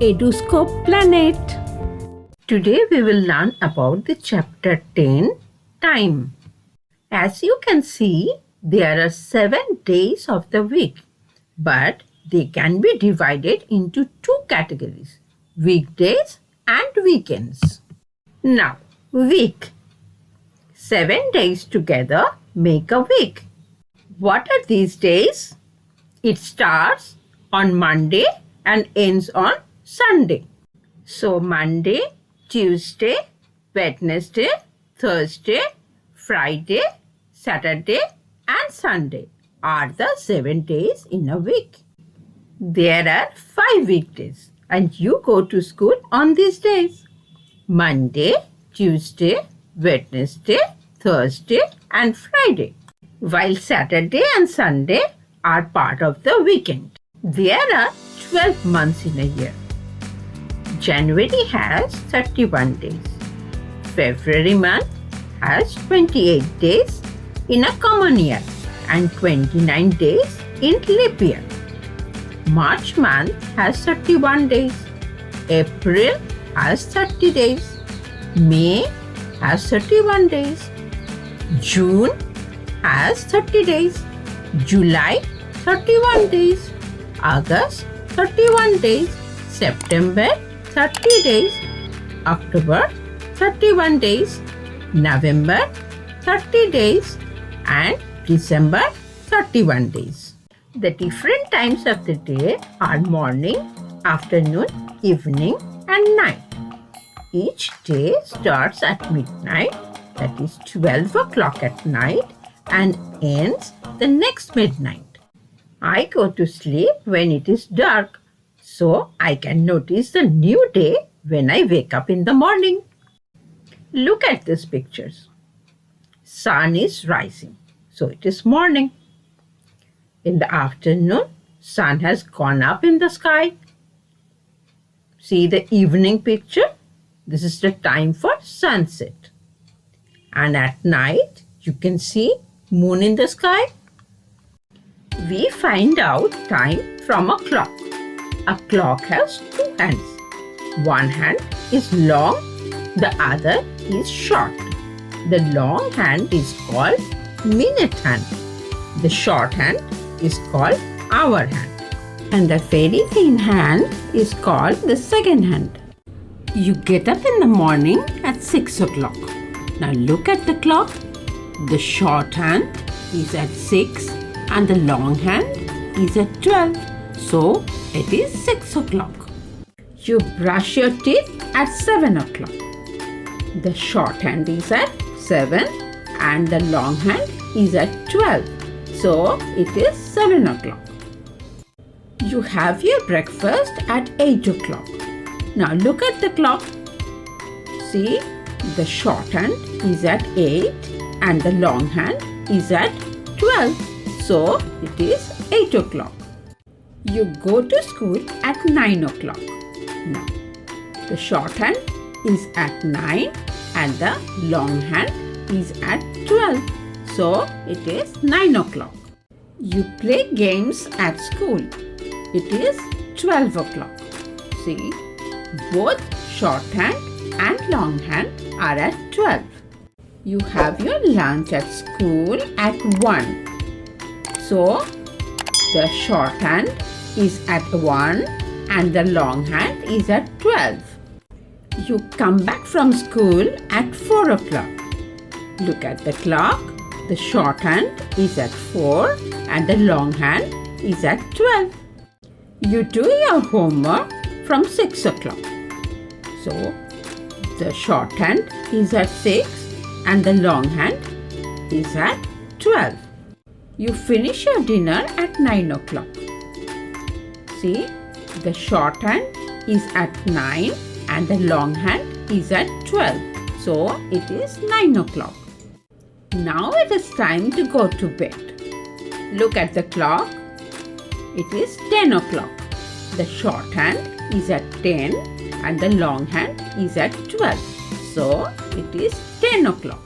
Edu Scope Planet. Today we will learn about the chapter 10, Time. As you can see, there are 7 days of the week, but they can be divided into 2 categories, weekdays and weekends. Now, week. 7 days together make a week. What are these days? It starts on Monday and ends on Sunday. So Monday, Tuesday, Wednesday, Thursday, Friday, Saturday and Sunday are the 7 days in a week. There are 5 weekdays and you go to school on these days. Monday, Tuesday, Wednesday, Thursday and Friday. While Saturday and Sunday are part of the weekend. There are 12 months in a year. January has 31 days. February month has 28 days in a common year and 29 days in leap year. March month has 31 days. April has 30 days. May has 31 days. June has 30 days. July 31 days. August 31 days. September 30 days. October 31 days. November 30 days and December 31 days. The different times of the day are morning, afternoon, evening and night. Each day starts at midnight, that is 12 o'clock at night, and ends the next midnight. I go to sleep when it is dark, so I can notice the new day when I wake up in the morning. Look at these pictures. Sun is rising, so it is morning. In the afternoon, sun has gone up in the sky. See the evening picture? This is the time for sunset. And at night, you can see moon in the sky. We find out time from a clock. A clock has 2 hands. One hand is long, the other is short. The long hand is called minute hand. The short hand is called hour hand. And the very thin hand is called the second hand. You get up in the morning at 6 o'clock. Now look at the clock. The short hand is at 6 and the long hand is at 12. So it is 6 o'clock. You brush your teeth at 7 o'clock. The short hand is at 7 and the long hand is at 12. So it is 7 o'clock. You have your breakfast at 8 o'clock. Now look at the clock. See, the short hand is at 8 and the long hand is at 12. So it is 8 o'clock. You go to school at 9 o'clock. Now, the short hand is at 9 and the long hand is at 12. So it is 9 o'clock. You play games at school. It is 12 o'clock. See, both short hand and long hand are at 12. You have your lunch at school at 1. So, the short hand is at 1 and the long hand is at 12. You come back from school at 4 o'clock. Look at the clock. The short hand is at 4 and the long hand is at 12. You do your homework from 6 o'clock. So, the short hand is at 6 and the long hand is at 12. You finish your dinner at 9 o'clock. See, the short hand is at 9 and the long hand is at 12. So, it is 9 o'clock. Now it is time to go to bed. Look at the clock. It is 10 o'clock. The short hand is at 10 and the long hand is at 12. So, it is 10 o'clock.